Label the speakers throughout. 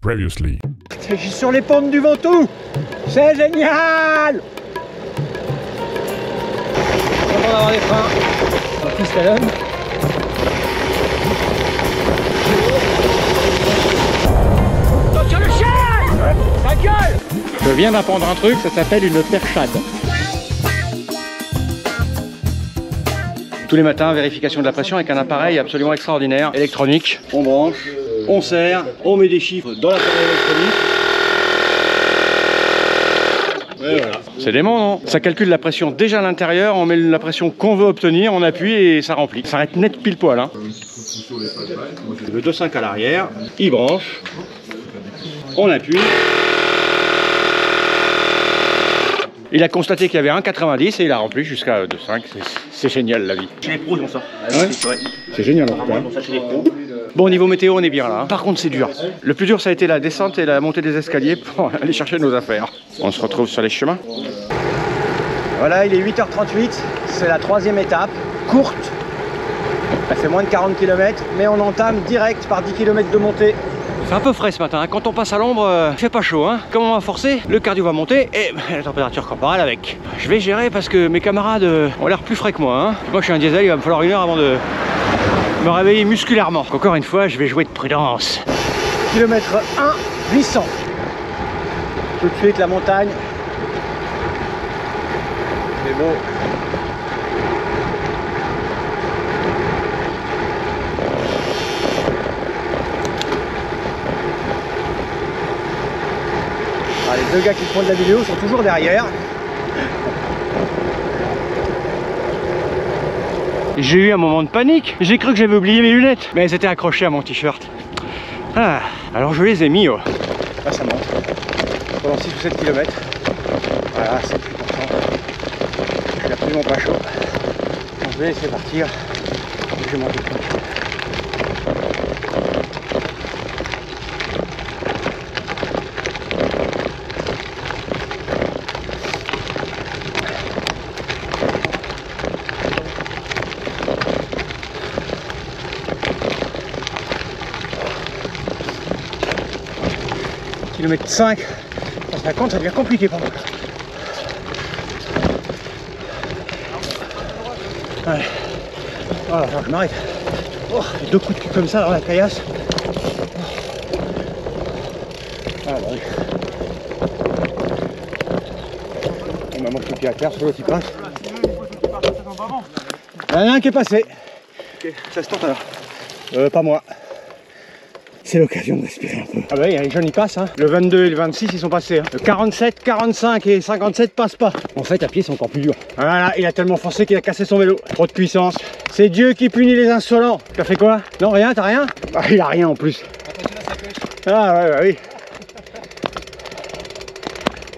Speaker 1: Previously.
Speaker 2: Je suis sur les pentes du Ventoux. C'est génial. Content d'avoir des freins. En plus, ça donne. Attention le chien. Ta gueule.
Speaker 3: Je viens d'apprendre un truc, ça s'appelle une perchade. Tous les matins, vérification de la pression avec un appareil absolument extraordinaire, électronique. On branche, on serre, on met des chiffres dans l'appareil électronique. Et voilà. C'est dément, non? Ça calcule la pression déjà à l'intérieur, on met la pression qu'on veut obtenir, on appuie et ça remplit. Ça arrête net pile poil. Hein. Le 2.5 à l'arrière, il branche, on appuie. Il a constaté qu'il y avait 1,90 et il a rempli jusqu'à 2,5. C'est génial la vie.
Speaker 4: Chez les pros, ils ont ça.
Speaker 3: Ouais. C'est génial en tout cas.
Speaker 4: Ils ont ça chez les pros.
Speaker 3: Bon, au niveau météo, on est bien là. Par contre, c'est dur. Le plus dur, ça a été la descente et la montée des escaliers pour aller chercher nos affaires. On se retrouve sur les chemins.
Speaker 2: Voilà, il est 8h38. C'est la troisième étape. Courte. Elle fait moins de 40 km. Mais on entame direct par 10 km de montée.
Speaker 3: C'est un peu frais ce matin, hein. Quand on passe à l'ombre, il fait pas chaud. Hein. Comme on va forcer, le cardio va monter et la température corporelle avec. Je vais gérer parce que mes camarades ont l'air plus frais que moi. Hein. Moi je suis un diesel, il va me falloir 1 heure avant de me réveiller musculairement. Encore une fois, je vais jouer de prudence.
Speaker 2: Kilomètre 1, 800. Tout de suite la montagne. C'est beau. Ah, les deux gars qui font de la vidéo sont toujours derrière.
Speaker 3: J'ai eu un moment de panique. J'ai cru que j'avais oublié mes lunettes, mais elles étaient accrochées à mon t-shirt. Ah, alors je les ai mis. Oh.
Speaker 2: Là ça monte. Pendant 6 ou 7 km. Voilà, c'est plus content. Je suis absolument pas chaud. Donc, je vais laisser partir. Je vais monter tranquille. Kilomètre 5, 50, ça devient compliqué pour moi. Ouais. Voilà, alors je m'arrête. Oh, 2 coups de cul comme ça dans la caillasse. Ah bah oui. On m'a manqué le pied à terre, sur l'autre il passe. Il y en a un qui est passé.
Speaker 4: Ok, ça se tente alors.
Speaker 2: Pas moi.
Speaker 3: C'est l'occasion de respirer un peu.
Speaker 2: Ah bah oui, les jeunes ils passent hein.
Speaker 3: Le 22 et le 26 ils sont passés. Hein. Le 47, 45 et 57 passent pas. En fait à pied c'est encore plus dur.
Speaker 2: Voilà, il a tellement forcé qu'il a cassé son vélo. Trop de puissance. C'est Dieu qui punit les insolents. T'as fait quoi? Non, rien, t'as rien?
Speaker 3: Ah, il a rien en plus.
Speaker 2: Ah ouais, bah oui.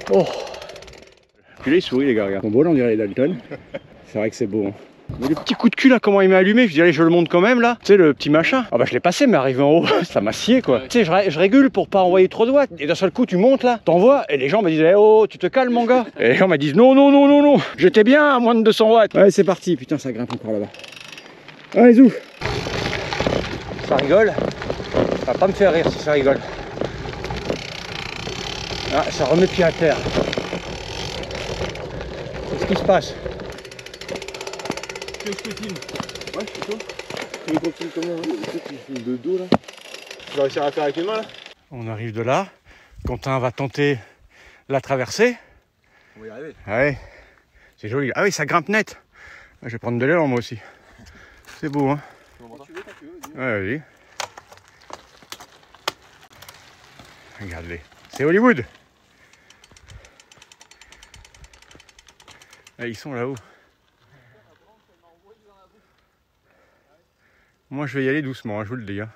Speaker 3: Oh. Puis là il sourit les gars, regarde. Bon beau là on dirait les Dalton. C'est vrai que c'est beau. Hein. Mais le petit coup de cul là, comment il m'a allumé, je dirais je le monte quand même là. Tu sais le petit machin. Ah bah je l'ai passé mais arrivé en haut, ça m'a scié quoi. Tu sais je régule pour pas envoyer trop de watts. Et d'un seul coup tu montes là, t'envoies. Et les gens me disaient oh tu te calmes mon gars. Et les gens me disent non non non non non. J'étais bien à moins de 200 watts. Ouais c'est parti, putain ça grimpe encore là-bas. Allez zou.
Speaker 2: Ça rigole. Ça va pas me faire rire si ça rigole. Ah, ça remet pied à terre. Qu'est-ce qui se passe?
Speaker 4: Tu veux que je te filme? Ouais, je suis chaud. Tu veux qu'on filme comment? Tu filmes de dos là. Tu vas réussir à faire avec les mains là?
Speaker 3: On arrive de là. Quentin va tenter la traversée.
Speaker 4: On va y arriver.
Speaker 3: Ouais. C'est joli. Ah oui ça grimpe net. Je vais prendre de l'élan moi aussi. C'est beau hein.
Speaker 4: Tu veux,
Speaker 3: Ouais vas-y. Regarde-les. C'est Hollywood. Ah, ils sont là-haut. Moi je vais y aller doucement, hein, je vous le dis. Hein.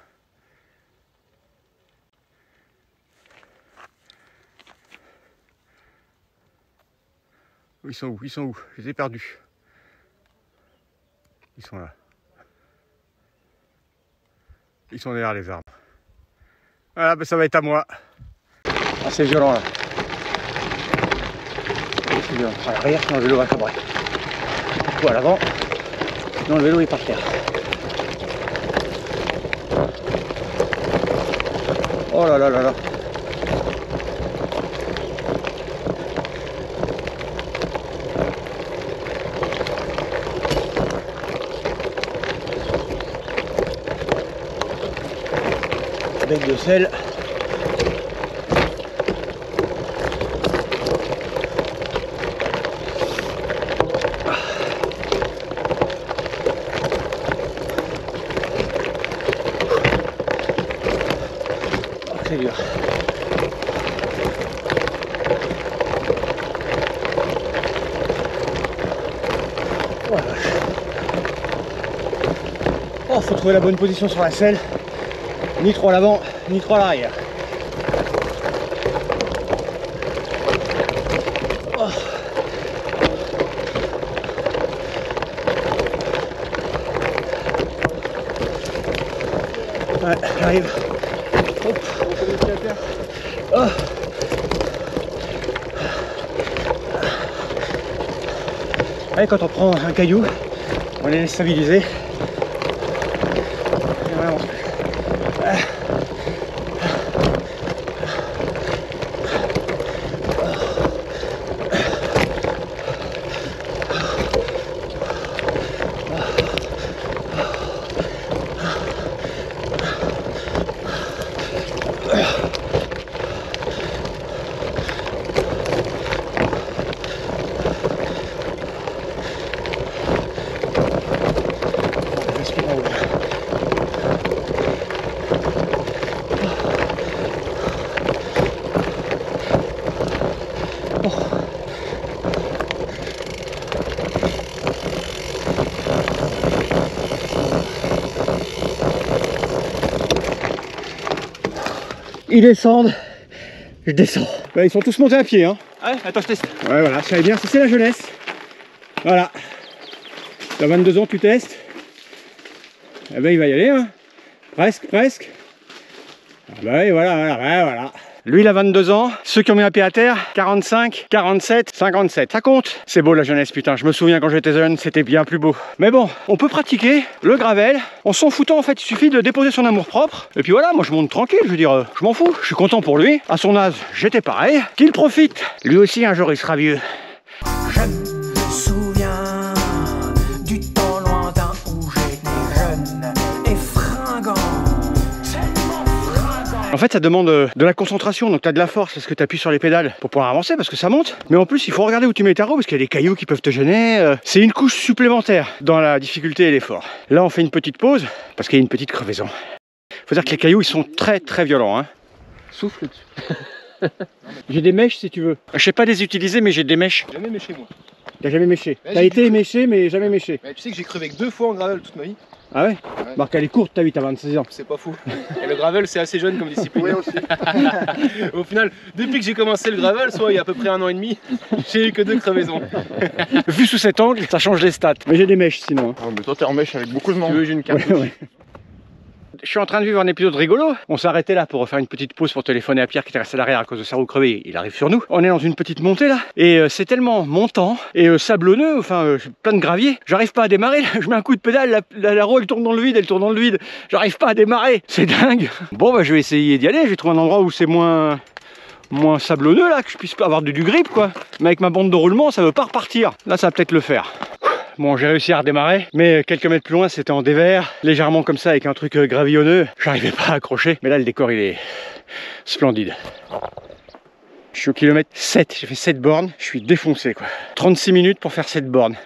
Speaker 3: Ils sont où? Ils sont où? Je les ai perdus. Ils sont là. Ils sont derrière les arbres. Voilà, ben ça va être à moi.
Speaker 2: Ah, c'est violent là. C'est violent. À l'arrière, sinon le vélo va cabrer. Du coup, à l'avant, sinon le vélo est par terre. Oh là là là là.
Speaker 3: de sel. Oh, c'est dur. Oh la vache. Oh, faut trouver la bonne position sur la selle. Ni trop à l'avant, ni trop à l'arrière. Oh. Ouais, j'arrive. Hop. Oh. Allez, quand on prend un caillou, on les laisse stabiliser. Et on avance plus. Ils descendent, je descends. Bah, ils sont tous montés à pied, hein.
Speaker 2: Ah ouais, attends, je teste.
Speaker 3: Ouais, voilà, je savais bien, c'est la jeunesse. Voilà. T'as 22 ans, tu testes. Eh ben, il va y aller, hein. Presque, presque. Ah bah oui, voilà, voilà, ouais, voilà. Lui, il a 22 ans. Ceux qui ont mis un pied à terre, 45, 47, 57. Ça compte. C'est beau la jeunesse, putain. Je me souviens quand j'étais jeune, c'était bien plus beau. Mais bon, on peut pratiquer le gravel. En s'en foutant, en fait, il suffit de déposer son amour-propre. Et puis voilà, moi je monte tranquille, je veux dire, je m'en fous. Je suis content pour lui. À son âge, j'étais pareil. Qu'il profite. Lui aussi, un jour, il sera vieux.
Speaker 1: Je me souviens du temps lointain où j'étais jeune et fringant.
Speaker 3: En fait, ça demande de la concentration, donc tu as de la force parce que tu appuies sur les pédales pour pouvoir avancer parce que ça monte. Mais en plus, il faut regarder où tu mets ta roue parce qu'il y a des cailloux qui peuvent te gêner. C'est une couche supplémentaire dans la difficulté et l'effort. Là, on fait une petite pause parce qu'il y a une petite crevaison. Faut dire que les cailloux, ils sont très très violents, hein.
Speaker 2: Souffle dessus.
Speaker 3: J'ai des mèches si tu veux. Je sais pas les utiliser, mais j'ai des mèches.
Speaker 4: Jamais méché moi.
Speaker 3: T'as jamais méché.
Speaker 4: Ouais,
Speaker 3: T'as
Speaker 4: j'ai
Speaker 3: été
Speaker 4: cru.
Speaker 3: méché, mais jamais méché.
Speaker 4: Mais tu sais que j'ai crevé que 2 fois en gravel toute ma vie.
Speaker 3: Ah ouais, Marc, elle est courte ta vie, t'as 26 ans.
Speaker 4: C'est pas fou. Et le gravel c'est assez jeune comme discipline. Oui aussi. Au final, depuis que j'ai commencé le gravel, soit il y a à peu près 1 an et demi, j'ai eu que 2 crevaisons.
Speaker 3: Vu sous cet angle, ça change les stats. Mais j'ai des mèches sinon. Hein.
Speaker 5: Oh, mais toi t'es en mèche avec beaucoup de
Speaker 4: Tu
Speaker 5: monde.
Speaker 4: veux, j'ai une carte.
Speaker 3: Ouais, ouais. Je suis en train de vivre un épisode rigolo. On s'est arrêté là pour faire une petite pause pour téléphoner à Pierre qui était resté à l'arrière à cause de sa roue crevée. Il arrive sur nous. On est dans une petite montée là. Et c'est tellement montant et sablonneux, enfin plein de gravier. J'arrive pas à démarrer. Je mets un coup de pédale, la roue elle tourne dans le vide, elle tourne dans le vide. J'arrive pas à démarrer. C'est dingue. Bon bah je vais essayer d'y aller. Je vais trouver un endroit où c'est moins sablonneux là, que je puisse avoir du grip quoi. Mais avec ma bande de roulement, ça veut pas repartir. Là ça va peut-être le faire. Bon, j'ai réussi à redémarrer, mais quelques mètres plus loin, c'était en dévers, légèrement comme ça, avec un truc gravillonneux. J'arrivais pas à accrocher, mais là, le décor, il est splendide. Je suis au kilomètre 7, j'ai fait 7 bornes, je suis défoncé, quoi. 36 minutes pour faire 7 bornes.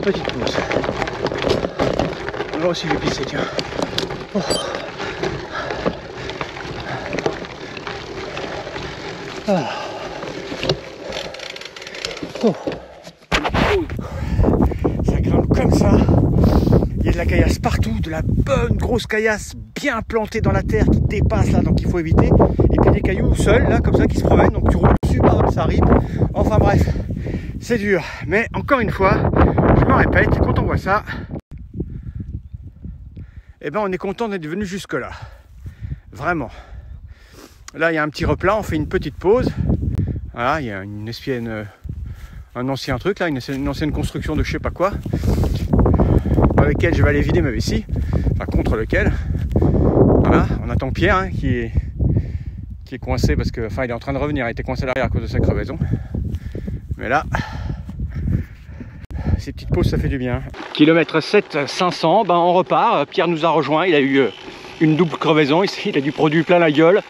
Speaker 3: Petite pause. On va aussi lui pisser, tiens. Oh. Ah. Oh. Ça grimpe comme ça. Il y a de la caillasse partout, de la bonne grosse caillasse bien plantés dans la terre qui dépassent là, donc il faut éviter. Et puis des cailloux seuls là, comme ça, qui se promènent, donc tu roules dessus, par ça arrive. Enfin bref, c'est dur. Mais encore une fois, je me répète, quand on voit ça, eh ben on est content d'être venu jusque là. Vraiment. Là, il y a un petit replat, on fait une petite pause. Voilà, il y a une espienne, un ancien truc là, une ancienne construction de je sais pas quoi, avec lequel je vais aller vider ma vessie, enfin contre lequel. Voilà, on attend Pierre hein, qui est coincé parce que, enfin il est en train de revenir, il était coincé à l'arrière à cause de sa crevaison. Mais là, ces petites pauses ça fait du bien. Kilomètre 7, 500, ben on repart, Pierre nous a rejoint, il a eu une double crevaison ici, il a du produit plein la gueule.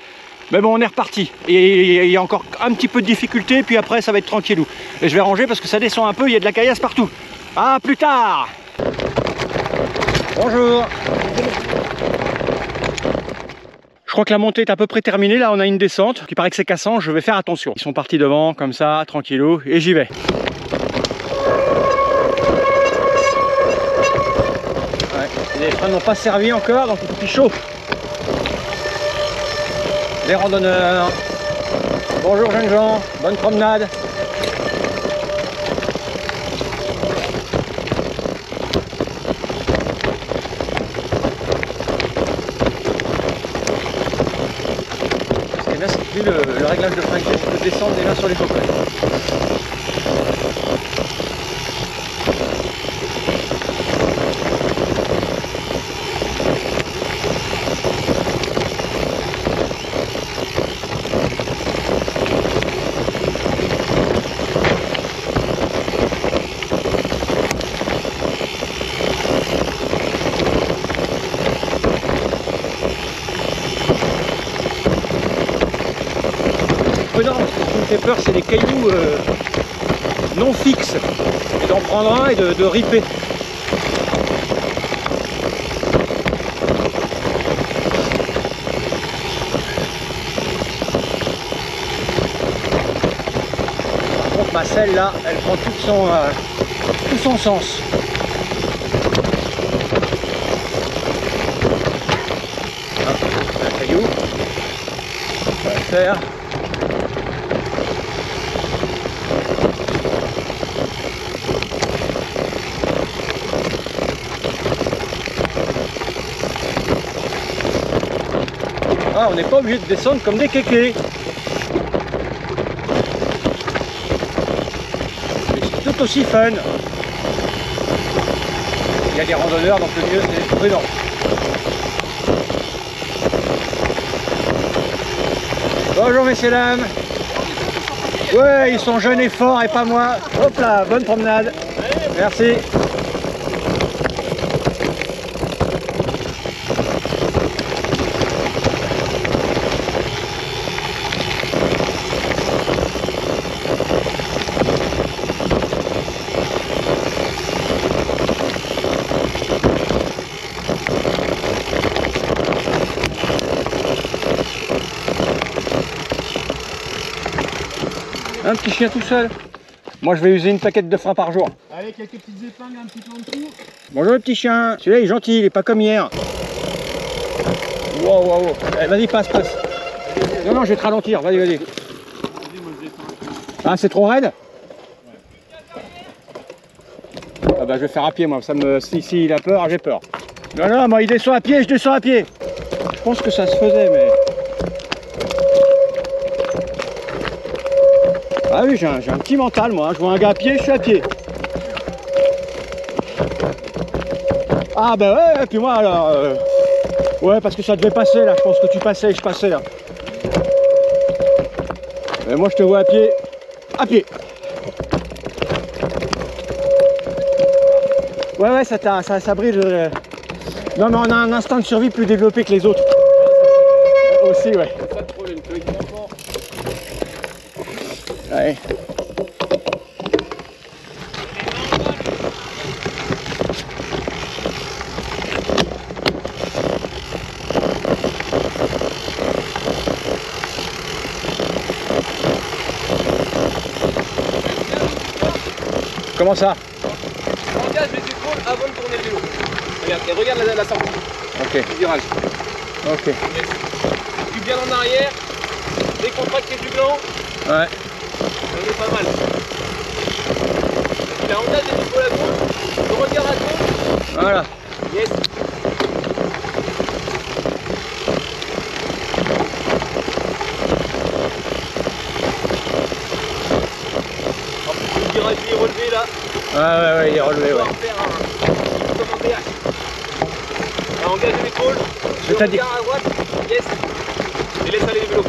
Speaker 3: Mais bon, on est reparti. Et il y a encore un petit peu de difficulté, puis après ça va être tranquillou. Et je vais ranger parce que ça descend un peu, il y a de la caillasse partout. À plus tard. Bonjour. Je crois que la montée est à peu près terminée, là on a une descente qui paraît que c'est cassant, je vais faire attention. Ils sont partis devant, comme ça, tranquillou, et j'y vais. Ouais, les freins n'ont pas servi encore, donc il faut chaud. Les randonneurs, bonjour jeunes gens, bonne promenade. Ce qui est bien, c'est que le réglage de frein que je peux descendre déjà sur les cocottes. Prudent, ce qui me fait peur c'est les cailloux non fixes, et d'en prendre un et de ripper. Par contre ma selle là, elle prend tout son sens. Un caillou, on va le faire. Ah, on n'est pas obligé de descendre comme des kékés. C'est tout aussi fun. Il y a des randonneurs, donc le mieux c'est prudent. Bonjour messieurs dames. Ouais, ils sont jeunes et forts et pas moi. Hop là, bonne promenade. Merci. Un petit chien tout seul. Moi je vais user une paquette de frein par jour.
Speaker 2: Allez, quelques petites épingles un petit peu en dessous.
Speaker 3: Bonjour le petit chien. Celui-là il est gentil, il est pas comme hier. Wow, wow, wow. Allez, vas-y, passe. Non, non, je vais te ralentir, vas-y. Ah, c'est trop raide? Ah bah je vais faire à pied moi, si il a peur, j'ai peur. Non, moi il descend à pied, je descends à pied. Je pense que ça se faisait, mais... Ah oui, j'ai un petit mental moi, je vois un gars à pied, je suis à pied. Ah bah ouais, et puis moi alors... Ouais, parce que ça devait passer là, je pense que tu passais et je passais là. Mais moi je te vois à pied. Ouais, ça brille. Non mais on a un instinct de survie plus développé que les autres. Aussi, ouais.
Speaker 4: Pas de problème, tu veux être enfant.
Speaker 3: Ouais. Comment ça?
Speaker 4: Engage les épaules avant de tourner le vélo. Regarde, et regarde la sortie.
Speaker 3: Ok.
Speaker 4: Le virage.
Speaker 3: Ok.
Speaker 4: Yes. Puis bien en arrière, décontracté du blanc.
Speaker 3: Ouais.
Speaker 4: On est pas mal. La engage des épaules à gauche, le regard à gauche.
Speaker 3: Voilà.
Speaker 4: Yes. Le virage est relevé là.
Speaker 3: Ouais, il est relevé,
Speaker 4: On
Speaker 3: ouais.
Speaker 4: va faire un commentaire. Là, engage l'épaule.
Speaker 3: Je t'ai dit.
Speaker 4: Regard à droite. Yes. Et laisse aller les vélos.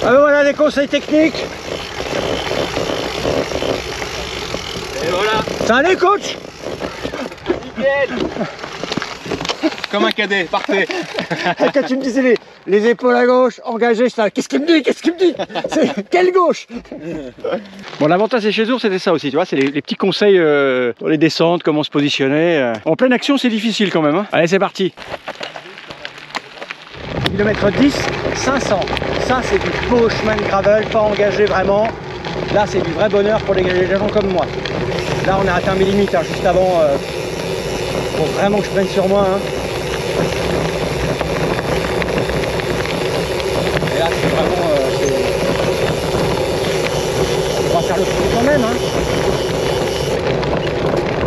Speaker 3: Ah ben voilà des conseils techniques.
Speaker 4: Et voilà.
Speaker 3: Salut coach.
Speaker 4: Nickel. Comme un cadet, parfait.
Speaker 3: Quand tu me disais les épaules à gauche, engagées, ça, qu'est-ce qu'il me dit? Quelle gauche? Bon, l'avantage des chez Ours, c'était ça aussi, tu vois, c'est les petits conseils dans les descentes, comment se positionner. En pleine action, c'est difficile quand même. Hein. Allez, c'est parti. Kilomètre 10, 500. Ça, c'est du beau chemin de gravel, pas engagé vraiment. Là, c'est du vrai bonheur pour les gens comme moi. Là, on a atteint mes limites, hein, juste avant. Faut vraiment que je prenne sur moi. Hein. Et là, c'est vraiment... on va faire le tour quand même. Hein.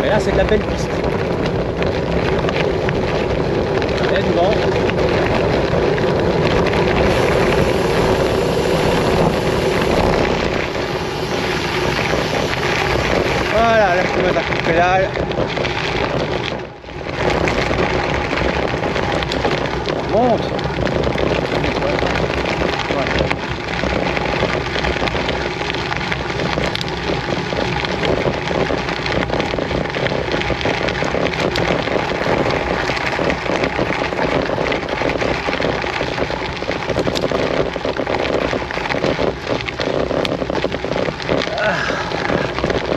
Speaker 3: Et là, c'est de la belle piste. Allez, du vent. Voilà, là, je peux mettre un coup de pédale. Monte.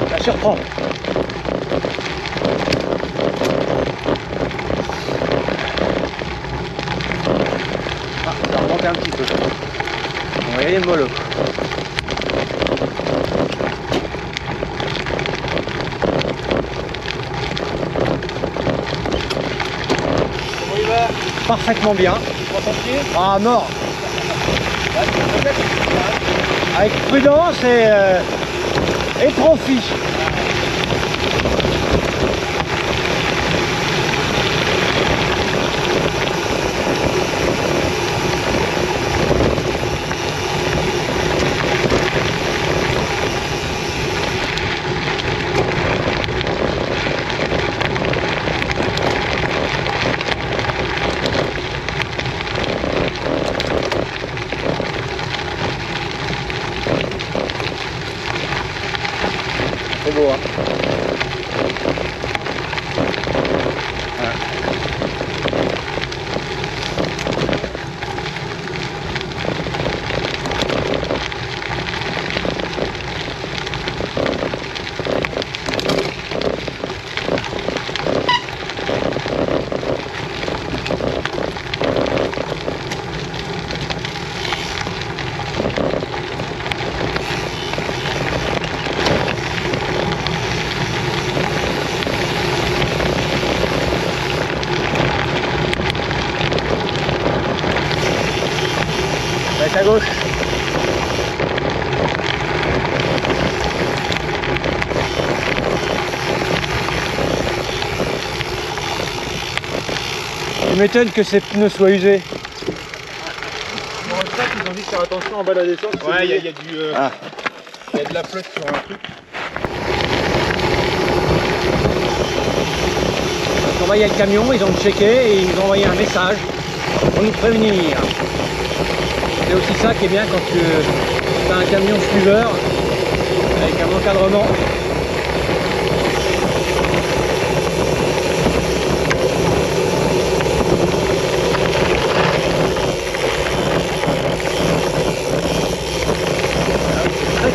Speaker 3: Ça surprend. Ah, ça va remonter un petit peu. On va y aller mollo.
Speaker 4: On y va.
Speaker 3: Parfaitement bien. Ah, mort. Avec prudence et profit. C'est beau, hein. Reste à gauche. Tu m'étonnes que ces pneus soient usés.
Speaker 2: Dans le sac, ils ont dit de faire attention en bas de la descente.
Speaker 4: Ouais, il y a
Speaker 3: Ah.
Speaker 4: de la flotte sur un truc.
Speaker 3: Quand on va y aller le camion, ils ont checké et ils nous ont envoyé un message pour nous prévenir. C'est aussi ça qui est bien quand tu as un camion suiveur avec un encadrement.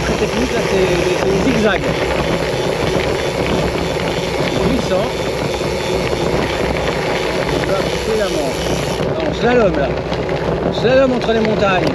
Speaker 3: Très technique, là c'est des zigzags. Glissant. Là, prudemment. Non, slalom là. Slalom entre les montagnes.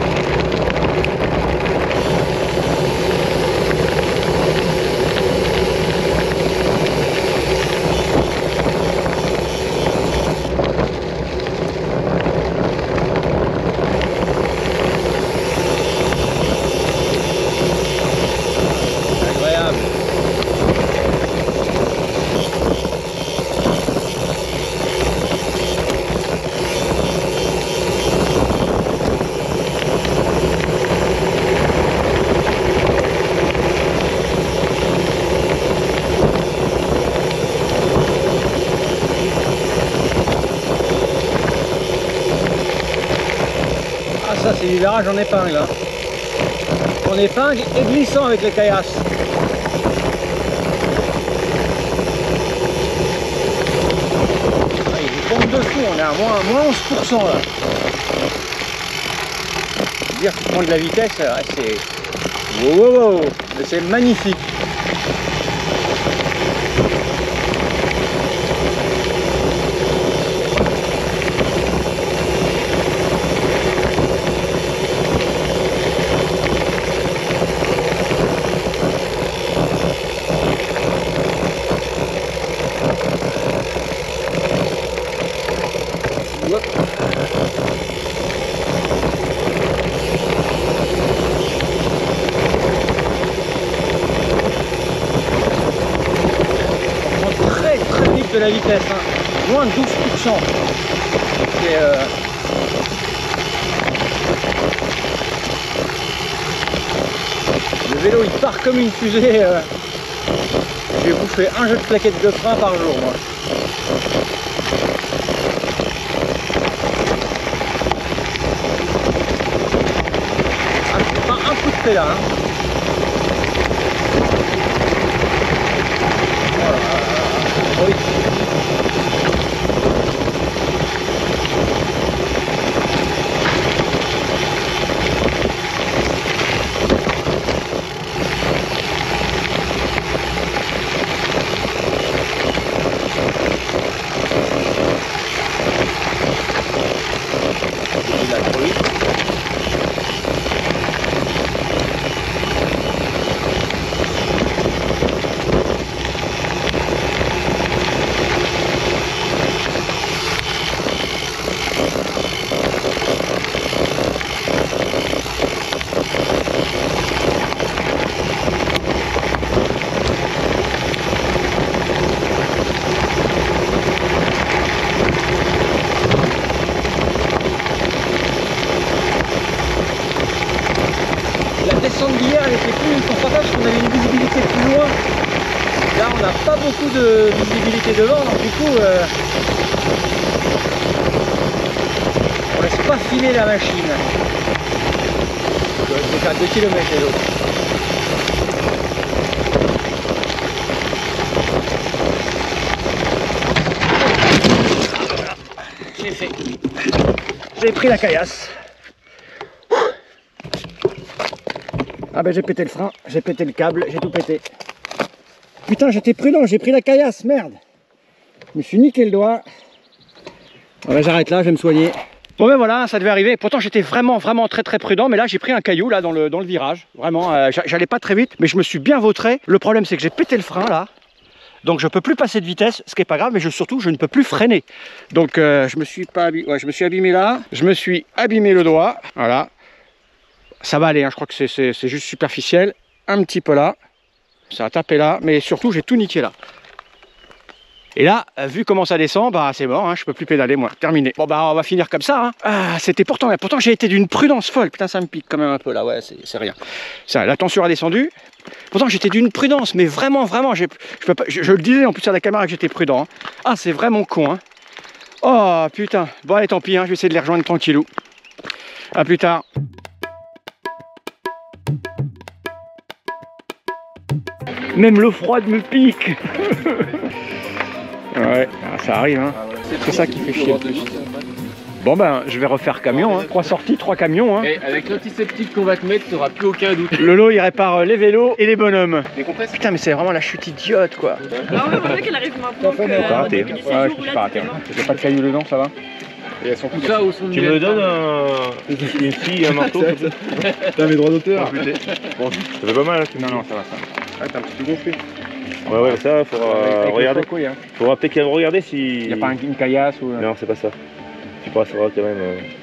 Speaker 3: ça c'est du virage en épingle. Hein. En épingle et glissant avec les caillasses. Ah, il pompe de fou, on est à moins 11% là. Dire que tu prends de la vitesse, c'est... Wow, wow, wow. C'est magnifique. De la vitesse, hein. Moins de 12%. Le vélo il part comme une fusée. Je vais bouffer un jeu de plaquettes de frein par jour moi. Un coup de pédale. Hein. Oui. D'hier elle était plus confortable parce qu'on avait une visibilité plus loin. Là on n'a pas beaucoup de visibilité devant, donc du coup on laisse pas filer la machine. Je vais faire 2 km et l'autre. J'ai fait. J'ai pris la caillasse. Ah ben j'ai pété le frein, j'ai pété le câble, j'ai tout pété. Putain j'étais prudent, j'ai pris la caillasse, merde. Je me suis niqué le doigt. Ah ben j'arrête là, je vais me soigner. Bon ben voilà, ça devait arriver. Pourtant j'étais vraiment très prudent, mais là j'ai pris un caillou là dans le virage. Vraiment, j'allais pas très vite, mais je me suis bien vautré. Le problème c'est que j'ai pété le frein là. Donc je peux plus passer de vitesse, ce qui est pas grave, mais surtout je ne peux plus freiner. Donc je me suis abîmé là, je me suis abîmé le doigt, voilà. Ça va aller, hein, je crois que c'est juste superficiel. Un petit peu là, ça a tapé là, mais surtout j'ai tout niqué là. Et là, vu comment ça descend, bah c'est mort, hein, je peux plus pédaler moi, terminé. Bon bah on va finir comme ça. Hein. Ah, c'était pourtant j'ai été d'une prudence folle. Putain ça me pique quand même un peu là, ouais c'est rien. Ça, la tension a descendu. Pourtant j'étais d'une prudence, mais vraiment, je le disais en plus à la caméra que j'étais prudent. Hein. Ah c'est vraiment con. Hein. Oh putain, bon allez tant pis, hein, je vais essayer de les rejoindre tranquillou. A plus tard. Même l'eau froide me pique. Ouais, ça arrive, hein. C'est ça qui fait chier le plus. Bon ben, je vais refaire camion, hein. 3 sorties, 3 camions. Hein.
Speaker 4: Et avec l'antiseptique qu'on va te mettre, tu n'auras plus aucun doute.
Speaker 3: Lolo, il répare les vélos et les bonhommes.
Speaker 4: Les compresses.
Speaker 3: Putain, mais c'est vraiment la chute idiote, quoi.
Speaker 5: Ah ouais, on voit qu'elle arrive maintenant.
Speaker 3: Pas raté. Ouais, je suis pas raté. J'ai pas de cailloux dedans, ça va.
Speaker 4: Et elles sont tout ça au son de
Speaker 6: tu me donnes une scie et un marteau.
Speaker 2: T'as mes droits d'auteur.
Speaker 6: Bon, ça fait pas mal. Hein,
Speaker 3: Non, ça va, ça.
Speaker 2: Ah, t'es un petit peu gonflé.
Speaker 6: Ouais, ça, faudra regarder.
Speaker 3: Hein.
Speaker 6: Faudra peut-être regarder si.
Speaker 3: Y a pas une caillasse ou.
Speaker 6: Non, c'est pas ça. Tu pourras savoir quand même.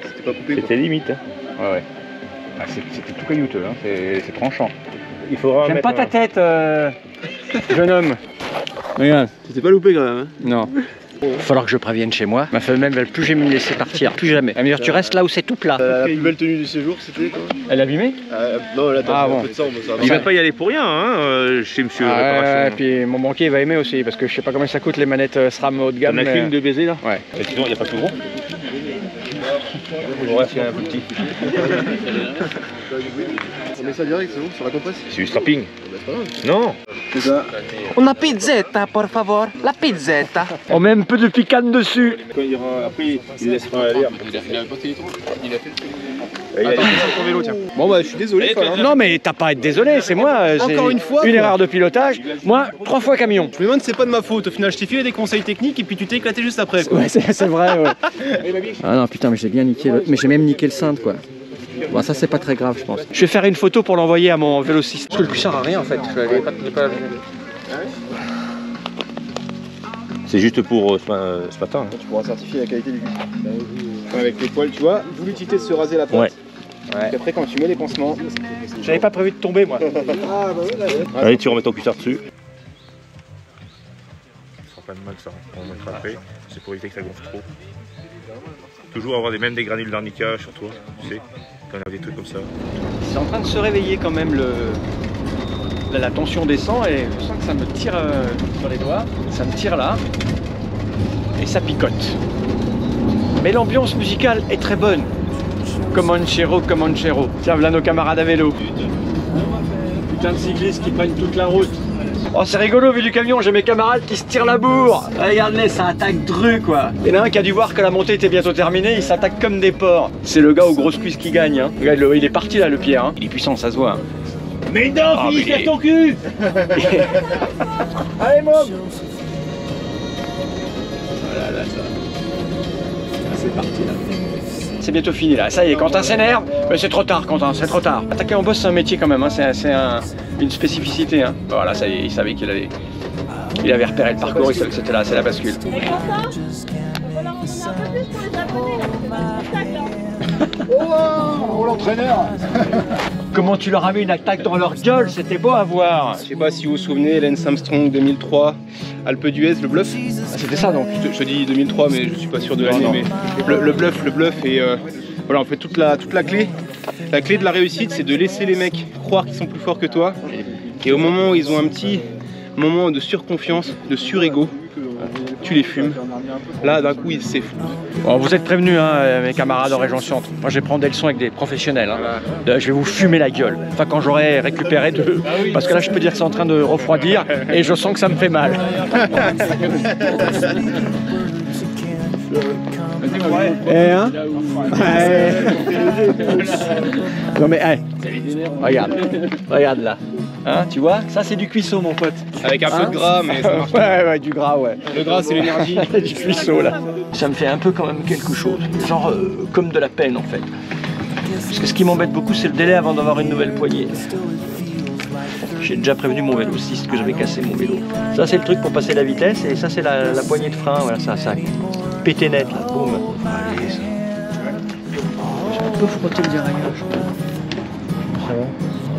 Speaker 2: C'était pas coupé.
Speaker 6: C'était limite. Hein.
Speaker 3: Ouais. Ah, c'était tout caillouteux, hein. C'est tranchant.
Speaker 6: Il faudra.
Speaker 3: J'aime pas ta tête, jeune homme. Regarde.
Speaker 2: C'était pas loupé quand même. Hein.
Speaker 3: Non. Il va falloir que je prévienne chez moi. Ma femme, elle va plus jamais me laisser partir. Plus jamais. Elle va me dire, tu restes là où c'est tout plat.
Speaker 2: La plus belle tenue du séjour, c'était quoi?
Speaker 3: Elle est abîmée?
Speaker 2: Non, là, t'as
Speaker 3: Ah,
Speaker 2: un
Speaker 3: bon.
Speaker 2: peu de sang, mais ça va.
Speaker 6: Il va pas y aller pour rien, hein, chez monsieur réparation.
Speaker 3: Ouais, puis mon banquier va aimer aussi, parce que je sais pas combien ça coûte les manettes SRAM haut de gamme.
Speaker 6: T'en as
Speaker 3: mais-
Speaker 6: qu'une de baiser là?
Speaker 3: Ouais.
Speaker 6: Et sinon, il n'y a pas plus gros? Ouais, c'est un peu petit.
Speaker 2: On met ça direct, c'est bon, sur la compresse?
Speaker 6: C'est du strapping. Non.
Speaker 2: C'est ça.
Speaker 1: Una pizzetta, por favor. La pizzetta.
Speaker 3: On met un peu de picane dessus.
Speaker 6: Quand il ira, après, il laissera aller.
Speaker 4: Il avait pas télétour. Il a fait
Speaker 6: Attends,
Speaker 4: ton vélo, tiens. Bon bah je suis désolé.
Speaker 3: Non mais t'as pas à être désolé, c'est moi. c'est
Speaker 4: Encore une fois,
Speaker 3: Une
Speaker 4: quoi.
Speaker 3: erreur de pilotage. Moi, 3 fois camion.
Speaker 4: Je me demande, c'est pas de ma faute. Au final, je t'ai filé des conseils techniques et puis tu t'es éclaté juste après. Quoi.
Speaker 3: Ouais, c'est vrai, ouais. Ah non, putain, mais j'ai bien niqué le... Mais j'ai même niqué le cintre, quoi. Bon, ça, c'est pas très grave, je pense. Je vais faire une photo pour l'envoyer à mon vélociste. Parce que le cuissard a rien, en fait.
Speaker 6: C'est juste pour ce matin.
Speaker 2: Tu pourras certifier la qualité du cuissard.
Speaker 4: Avec les poils, tu vois, d'où l'utilité de se raser la patte.
Speaker 6: Ouais.
Speaker 4: Et après, quand tu mets les pansements.
Speaker 3: J'avais pas prévu de tomber, moi.
Speaker 6: Allez, tu remets ton cuissard dessus. Ça fera pas de mal ça, on mettra après. C'est pour éviter que ça gonfle trop. Toujours avoir même des granules d'arnica sur toi, tu sais, quand on a des trucs comme ça.
Speaker 3: C'est en train de se réveiller quand même, la tension descend et je sens que ça me tire sur les doigts. Ça me tire là. Et ça picote. Mais l'ambiance musicale est très bonne. Comanchero, Comanchero. Tiens, voilà nos camarades à vélo. Putain de cyclistes qui prennent toute la route. Oh, c'est rigolo, vu du camion, j'ai mes camarades qui se tirent la bourre. Regarde-les, ça attaque dru, quoi. Il y en a un qui a dû voir que la montée était bientôt terminée, il s'attaque comme des porcs. C'est le gars aux grosses cuisses qui gagne, hein. Regarde, il est parti là, le Pierre, hein. Il est puissant, ça se voit. Hein.
Speaker 6: Mais non, finis faire ton cul.
Speaker 3: Allez, Mob. Voilà, là, ça. C'est parti, là. C'est bientôt fini, là. Ça y est, Quentin s'énerve. Mais c'est trop tard, Quentin, c'est trop tard. Attaquer en boss, c'est un métier quand même, hein. C'est une spécificité, hein. Voilà, ça y est, il savait qu'il avait... Il avait repéré le parcours, il savait que c'était là, c'est la bascule.
Speaker 5: Et Quentin, on va leur en donner un peu plus pour les abonnés, là, c'est spectacle,
Speaker 2: Oh, l'entraîneur.
Speaker 3: Comment tu leur as mis une attaque dans leur gueule, c'était beau à voir.
Speaker 4: Je sais pas si vous vous souvenez, Lance Armstrong 2003, Alpe d'Huez, le bluff.
Speaker 3: Ah, c'était ça donc.
Speaker 4: Je te dis 2003, mais je suis pas sûr de l'année. Mais le bluff et voilà, en fait toute la clé. La clé de la réussite, c'est de laisser les mecs croire qu'ils sont plus forts que toi. Et au moment où ils ont un petit moment de surconfiance, de surego, tu les fumes. Là, d'un coup, ils s'effondrent.
Speaker 3: Bon, vous êtes prévenus, hein, mes camarades en région centre. Moi, je vais prendre des leçons avec des professionnels. Hein. Je vais vous fumer la gueule. Enfin, quand j'aurai récupéré de... Parce que là, je peux dire que c'est en train de refroidir et je sens que ça me fait mal. Eh, hein? Non mais, regarde là. Hein, tu vois? Ça, c'est du cuisseau, mon pote.
Speaker 4: Avec un peu de gras, mais ça marche.
Speaker 3: Ouais, du gras, ouais.
Speaker 4: Le gras, c'est l'énergie.
Speaker 3: Du cuisseau, là. Ça me fait un peu quand même quelque chose. Genre, comme de la peine, en fait. Parce que ce qui m'embête beaucoup, c'est le délai avant d'avoir une nouvelle poignée. J'ai déjà prévenu mon vélociste que j'avais cassé mon vélo. Ça, c'est le truc pour passer la vitesse, et ça, c'est la poignée de frein. Voilà, ça pété net, là. Boum. Allez, ça. J'ai un peu frotté le déraillage. Ça va?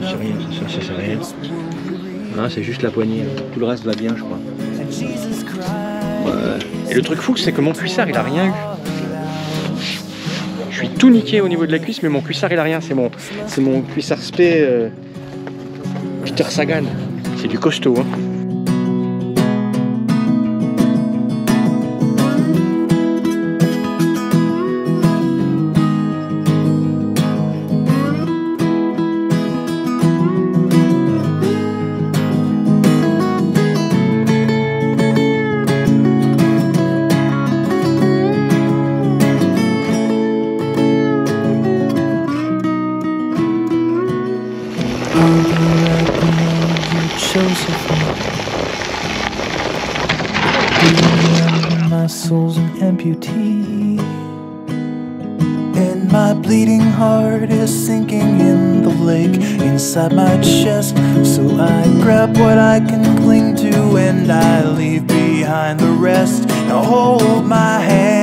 Speaker 3: C'est rien, ça c'est rien. Non, c'est juste la poignée. Tout le reste va bien, je crois. Ouais. Et le truc fou, c'est que mon cuissard, il a rien eu. Je suis tout niqué au niveau de la cuisse, mais mon cuissard, il a rien. C'est mon cuissard spé Peter Sagan. C'est du costaud, hein.
Speaker 7: My soul's an amputee, and my bleeding heart is sinking in the lake inside my chest. So I grab what I can cling to and I leave behind the rest. Now hold my hand.